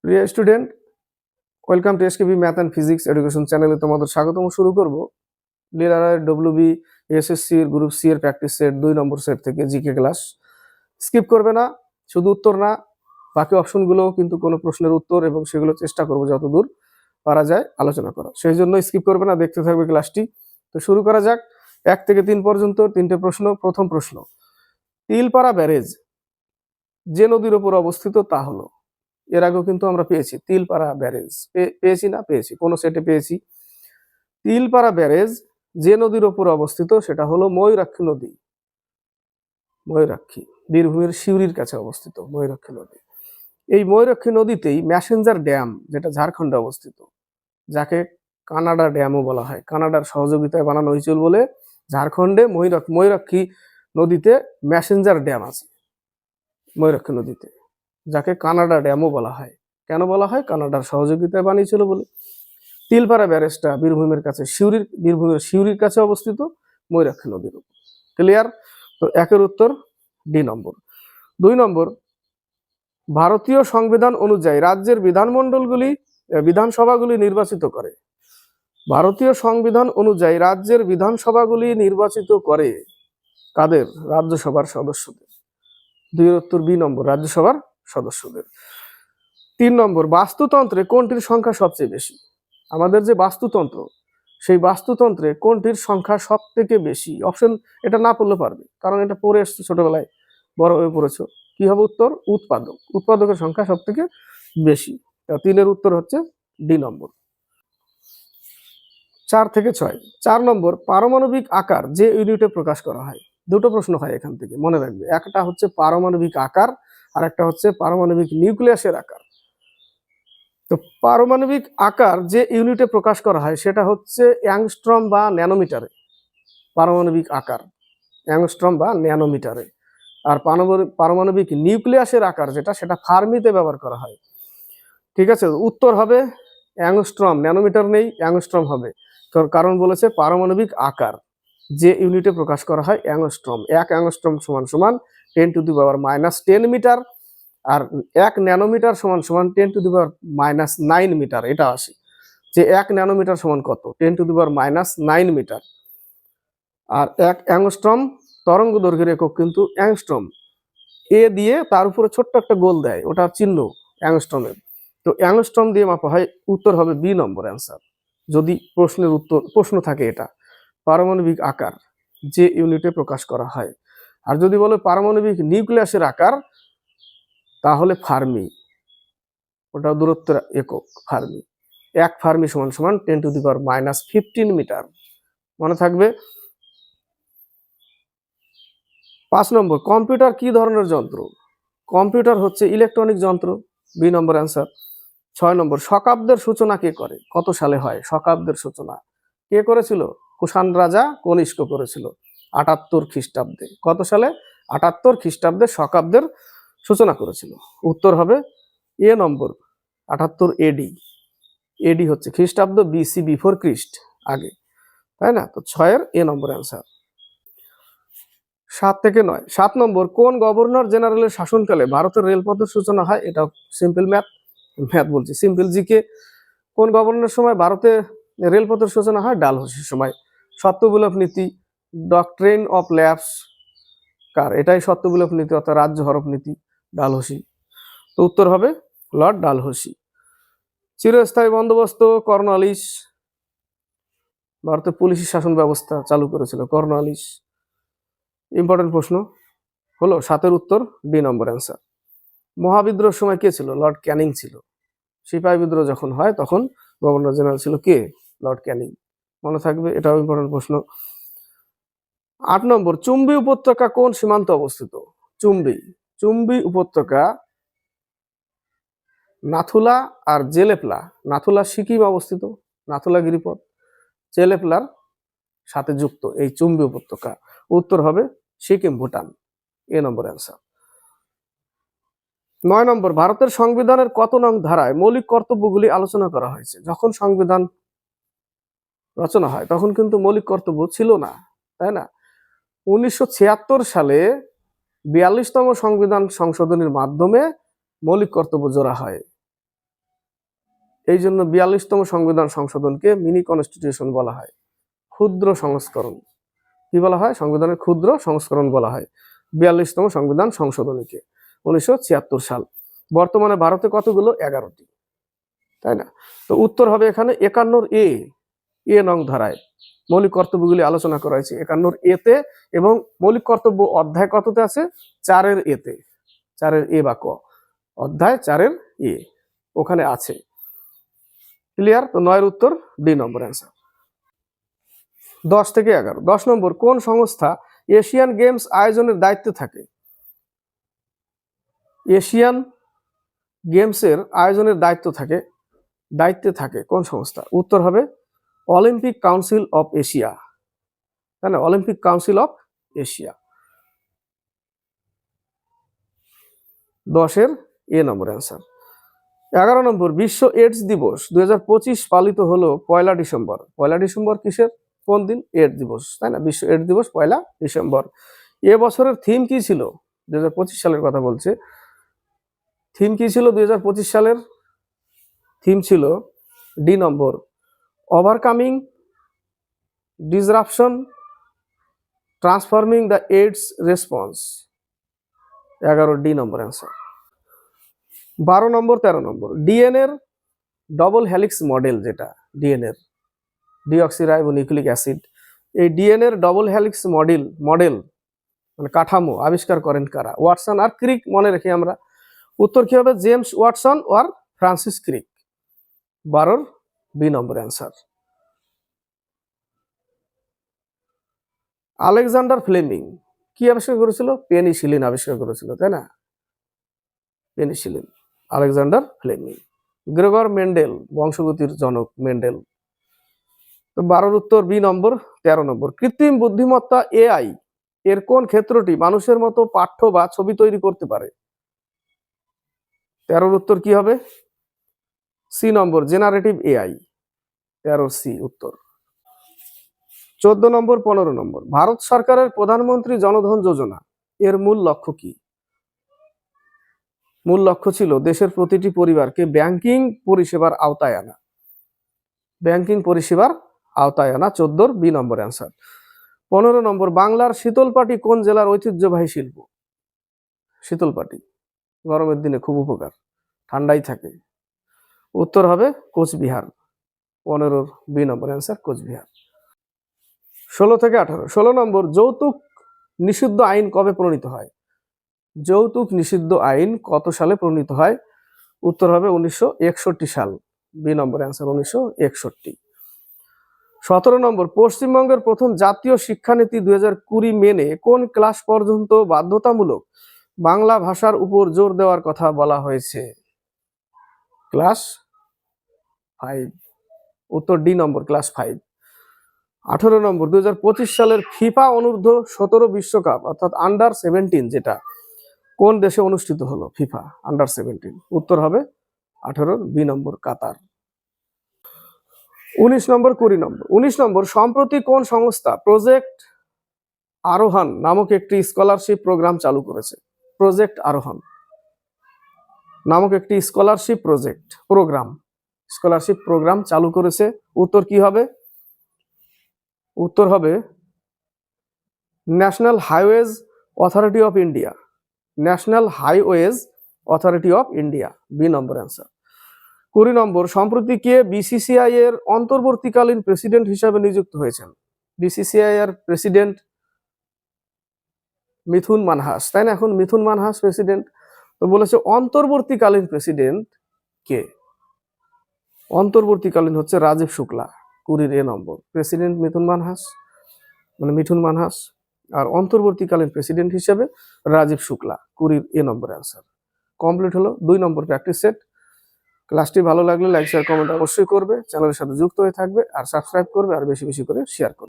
প্রিয় student, welcome to SKB math and physics education চ্যানেলে তোমাদের স্বাগতম। শুরু করব লিডারের ডব্লিউবি এসএসসি এর গ্রুপ সি এর প্র্যাকটিস সেট 2 নম্বর সেট থেকে জিকে ক্লাস। স্কিপ করবে না, শুধু উত্তর না, বাকি অপশনগুলো কিন্তু কোনো প্রশ্নের উত্তর এবং সেগুলো চেষ্টা করবো যতদূর পারা যায় আলোচনা করা। সেই জন্য স্কিপ করবে না, দেখতে থাকবে ক্লাসটি। তো শুরু করা যাক। 1 থেকে 3 পর্যন্ত 3টে প্রশ্ন। প্রথম প্রশ্ন, তিলপাড়া ব্যারেজ যে নদীর উপর অবস্থিত তা হলো। এর আগেও কিন্তু আমরা পেয়েছি তিলপাড়া ব্যারেজ, পেয়েছি না? পেয়েছি, কোন সেটে পেয়েছি। তিলপাড়া ব্যারেজ যে নদীর ওপর অবস্থিত সেটা হলো ময়ূরাক্ষী নদী। ময়ূরাক্ষী বীরভূমের সিউড়ির কাছে অবস্থিত ময়ূরাক্ষী নদী। এই ময়ূরাক্ষী নদীতেই ম্যাসেঞ্জার ড্যাম, যেটা ঝাড়খণ্ডে অবস্থিত, যাকে কানাডা ড্যামও বলা হয়, কানাডার সহযোগিতায় বানানো হয়েছিল বলে ঝাড়খণ্ডে ময়ূরাক্ষী নদীতে ম্যাসেঞ্জার ড্যাম আছে। ময়ূরাক্ষী নদীতে, যাকে কানাডা ড্যামও বলা হয়। কেন বলা হয়? কানাডার সহযোগিতায় বানিয়েছিল বলে। তিলপাড়া ব্যারেজটা বীরভূমের সিউড়ির কাছে অবস্থিত ময়ূরাক্ষী নদীর উপর। ক্লিয়ার? তো একের উত্তর ডি নম্বর। 2 নম্বর, ভারতীয় সংবিধান অনুযায়ী রাজ্যের বিধানসভাগুলি নির্বাচিত করে। ভারতীয় সংবিধান অনুযায়ী রাজ্যের বিধানসভাগুলি নির্বাচিত করে কাদের? রাজ্যসভার সদস্যদের। 2 এর উত্তর বি নম্বর, রাজ্যসভার সদস্যদের। 3 নম্বর, বাস্তুতন্ত্রে কোনটির সংখ্যা সবচেয়ে বেশি? আমাদের যে বাস্তুতন্ত্র, সেই বাস্তুতন্ত্রে কোনটির সংখ্যা সব থেকে বেশি? অপশন এটা না পড়লে পারবে, কারণ এটা পড়ে এসছে ছোটবেলায়, বড় হয়ে পড়েছ। কি হবে উত্তর? উৎপাদক। উৎপাদকের সংখ্যা সব থেকে বেশি। 3 এর উত্তর হচ্ছে ডি নম্বর। 4 থেকে 6। 4 নম্বর, পারমাণবিক আকার যে ইউনিটে প্রকাশ করা হয়। দুটো প্রশ্ন হয় এখান থেকে, মনে রাখবে। একটা হচ্ছে পারমাণবিক আকার, আর একটা হচ্ছে পারমাণবিক নিউক্লিয়াসের আকার। তো পারমাণবিক আকার যে ইউনিটে প্রকাশ করা হয় সেটা হচ্ছে অ্যাংস্ট্রম বা ন্যানোমিটারে। পারমাণবিক আকার অ্যাংস্ট্রম বা ন্যানোমিটারে। আর পারমাণবিক নিউক্লিয়াসের আকার যেটা, সেটা ফার্মিতে ব্যবহার করা হয়। ঠিক আছে, উত্তর হবে অ্যাংস্ট্রম। ন্যানোমিটার নেই, অ্যাংস্ট্রম হবে। কারণ বলেছে পারমাণবিক আকার যে ইউনিটে প্রকাশ করা হয় অ্যাংস্ট্রম। 1 অ্যাংস্ট্রম সমান সমান 10⁻⁻10 মিটার, আর 1 ন্যানোমিটার সমান সমান 10⁻⁹ মিটার। এটা আসে যে 1 ন্যানোমিটার সমান কত? 10⁻⁹ মিটার। আর 1 অ্যাংস্ট্রম তরঙ্গ দৈর্ঘ্যের একক কিন্তু অ্যাংস্ট্রম। এ দিয়ে তার উপরে ছোট্ট একটা গোল দেয়, ওটা চিহ্ন অ্যাংস্ট্রমের। তো অ্যাংস্ট্রম দিয়ে মাপা হয়। উত্তর হবে বি নম্বর অ্যান্সার, যদি প্রশ্ন থাকে এটা। পারমাণবিক আকার যে ইউনিটে প্রকাশ করা হয়। আর যদি বলে পারমাণবিক নিউক্লিয়াসের আকার, তাহলে ফার্মি, ওটা দূরত্বের একক ফার্মি। 1 ফার্মি সমান সমান 10⁻⁻15 মিটার। মনে থাকবে। 5 নম্বর, কম্পিউটার কি ধরনের যন্ত্র? কম্পিউটার হচ্ছে ইলেকট্রনিক যন্ত্র। B number answer. 6 নম্বর, শকাব্দের সূচনা কে করে? কত সালে হয় শকাব্দের সূচনা? কে করেছিল? কুষাণ রাজা কনিষ্ক করেছিল 78 খ্রিস্টাব্দে। কত সালে? 78 খ্রিস্টাব্দে শকাব্দের সূচনা করেছিল। উত্তর হবে এ নম্বর, 78 এডি। এডি হচ্ছে খ্রিস্টাব্দ, বিসি বিফোর খ্রিস্ট, আগে, তাই না? তো 6 এর এ নম্বর অ্যান্সার। 7 থেকে 9। 7 নম্বর, কোন গভর্নর জেনারেলের শাসনকালে ভারতের রেলপথের সূচনা হয়? এটা সিম্পল ম্যাথ বলছি, সিম্পল জিকে। কোন গভর্নরের সময় ভারতে রেলপথের সূচনা হয়? ডালহৌসির সময়। সত্যবিলোপ নীতি, ডক্ট্রিন অফ ল্যাপস কার? এটাই সত্যবিলোপ নীতি, অর্থাৎ রাজ্য হরপ নীতি, ডালহৌসি। তো উত্তর হবে লর্ড ডালহৌসি। চিরস্থায়ী বন্দোবস্ত কর্নওয়ালিস। ভারতের পুলিশি শাসন ব্যবস্থা চালু করেছিল কর্নওয়ালিস। ইম্পর্টেন্ট প্রশ্ন হলো। 7 এর উত্তর ডি নম্বর অ্যান্সার। মহাবিদ্রোহের সময় কে ছিল? লর্ড ক্যানিং ছিল। সিপাহী বিদ্রোহ যখন হয় তখন গভর্নর জেনারেল ছিল কে? লর্ড ক্যানিং। মনে থাকবে, এটাও ইম্পর্টেন্ট প্রশ্ন। 8 নম্বর, চুম্বী উপত্যকা কোন সীমান্তে অবস্থিত? চুম্বী উপত্যকা নাথুলা আর জেলেপলা। নাথুলা সিকিম অবস্থিত, নাথুলা গিরিপথ, জেলেপলার সাথে যুক্ত এই চুম্বী উপত্যকা। উত্তর হবে সিকিম, ভুটান। এ নম্বর অ্যান্সার। 9 নম্বর, ভারতের সংবিধানের কত নং ধারায় মৌলিক কর্তব্যগুলি আলোচনা করা হয়েছে? যখন সংবিধান রচনা হয় তখন কিন্তু মৌলিক কর্তব্য ছিল না, তাই না? 1976 সালে 42তম সংবিধান সংশোধনীর মাধ্যমে মৌলিক কর্তব্য জোড়া হয়। এই জন্য 42তম সংবিধান সংশোধনকে মিনি কনস্টিটিউশন বলা হয়, ক্ষুদ্র সংস্করণ। কি বলা হয়? সংবিধানের ক্ষুদ্র সংস্করণ বলা হয় 42তম সংবিধান সংশোধনীকে, 1976 সাল। বর্তমানে ভারতে কতগুলো? 11টি, তাই না? তো উত্তর হবে এখানে 51 এ নং ধারায় মৌলিক কর্তব্যগুলি আলোচনা করা হয়েছে 51 এতে, এবং মৌলিক কর্তব্য অধ্যায় কততে আছে? 4 এতে, 4 বা ক, অধ্যায় 4 ওখানে আছে। ক্লিয়ার? তো 9 উত্তর ডি নম্বর অ্যান্সার। 10 থেকে 11। 10 নম্বর, কোন সংস্থা এশিয়ান গেমস আয়োজনের দায়িত্বে থাকে? এশিয়ান গেমসের আয়োজনের দায়িত্বে থাকে কোন সংস্থা? উত্তর হবে অলিম্পিক কাউন্সিল অফ এশিয়া, তাই না? Olympic council of Asia. 10 number answer. 11 নম্বর, বিশ্ব এইডস দিবস 2025 পালিত হলো 1 ডিসেম্বর। 1 ডিসেম্বর কিসের, কোন দিন? এইডস দিবস, তাই না? বিশ্ব এইডস দিবস 1 ডিসেম্বর। এ বছরের থিম কি ছিল? 2025 সালের কথা বলছে। থিম কি ছিল 2025 সালের? থিম ছিল D number, overcoming disruption transforming the AIDS response. 11 D number answer. 12 নম্বর 13 নম্বর, ডিএনএর ডবল হেলিক্স মডেল, যেটা ডিএনএর ডিঅক্সিরাইবোনিউক্লিক অ্যাসিড, এই ডিএনএর ডবল হেলিক্স মডেল মানে কাঠামো আবিষ্কার করেন কারা? ওয়াটসন আর ক্রিক, মনে রেখে আমরা। উত্তর কি হবে? জেমস ওয়াটসন আর Francis Crick. 12 B number answer. Alexander Fleming কি আবিষ্কার করেছিল? পেনিসিলিন আবিষ্কার করেছিল, তাই না? Penicillin, Alexander Fleming. Gregor Mendel, বংশগতির জনক মেন্ডেল। তো 12 উত্তর বি নম্বর। 13 নম্বর, কৃত্রিম বুদ্ধিমত্তা এআই এর কোন ক্ষেত্রটি মানুষের মতো পাঠ্য বা ছবি তৈরি করতে পারে? 13 উত্তর কি হবে? সি নম্বর, জেনারেটিভ এআই। 13 সি উত্তর। 14 নম্বর 15 নম্বর, ভারত সরকারের প্রধানমন্ত্রী জনধন যোজনা এর মূল লক্ষ্য কি? মূল লক্ষ্য ছিল দেশের প্রতিটি পরিবারকে ব্যাংকিং পরিষেবার আওতায় আনা। ব্যাংকিং পরিষেবার আওতায় আনা 14 বি নম্বর অ্যান্সার। 15 নম্বর, বাংলার শীতলপাটি কোন জেলার ঐতিহ্যবাহী শিল্প? শীতলপাটি গরমের দিনে খুব উপকার, ঠান্ডাই থাকে। উত্তর হবে Cooch Behar. 15 B number answer, Cooch Behar. 16 থেকে 18। 16 নম্বর, যৌতুক নিষিদ্ধ আইন কবে প্রণীত হয়? যৌতুক নিষিদ্ধ আইন কত সালে প্রণীত হয়? উত্তর হবে 1961 সাল। B number answer, 1961। 17 নম্বর, পশ্চিমবঙ্গের প্রথম জাতীয় শিক্ষানীতি 2020 মেনে কোন ক্লাস পর্যন্ত বাধ্যতামূলক বাংলা ভাষার উপর জোর দেওয়ার কথা বলা হয়েছে? ক্লাস 5। উত্তর ডি নম্বর, ক্লাস 5। 18 নম্বর, 2025 সালের ফিফা অনূর্ধ্ব 17 বিশ্বকাপ অর্থাৎ আন্ডার 17 যেটা কোন দেশে অনুষ্ঠিত হলো? FIFA under 17। উত্তর হবে 18 বি নম্বর, কাতার। 19 নম্বর 20 নম্বর। 19 নম্বর, সম্প্রতি কোন সংস্থা প্রজেক্ট আরোহণ নামক একটি স্কলারশিপ প্রোগ্রাম চালু করেছে? প্রজেক্ট আরোহণ নামক একটি স্কলারশিপ প্রোগ্রাম চালু করেছে। উত্তর কি হবে? উত্তর হবে national highways authority of India. National highways authority of India, B number answer. 20 number, সম্প্রতি কে বিসিসিআই এর অন্তর্বর্তীকালীন প্রেসিডেন্ট হিসেবে নিযুক্ত হয়েছেন? বিসিসিআই এর প্রেসিডেন্ট মিথুন মানহাস, তাই না? এখন মিথুন মানহাস প্রেসিডেন্ট। তো বলেছে অন্তর্বর্তীকালীন প্রেসিডেন্ট কে? অন্তর্বর্তীকালীন হচ্ছে রাজীব শুক্লা। 20 এ নম্বর, প্রেসিডেন্ট মিথুন মানহাস, আর অন্তর্বর্তীকালীন প্রেসিডেন্ট হিসেবে রাজীব শুক্লা। 20 এ নম্বর অ্যান্সার। কমপ্লিট হলো 2 নম্বর প্র্যাকটিস সেট। ক্লাসটি ভালো লাগলে লাইক শেয়ার কমেন্ট অবশ্যই করবে, চ্যানেলের সাথে যুক্ত হয়ে থাকবে, আর সাবস্ক্রাইব করবে, আর বেশি বেশি করে শেয়ার করবে।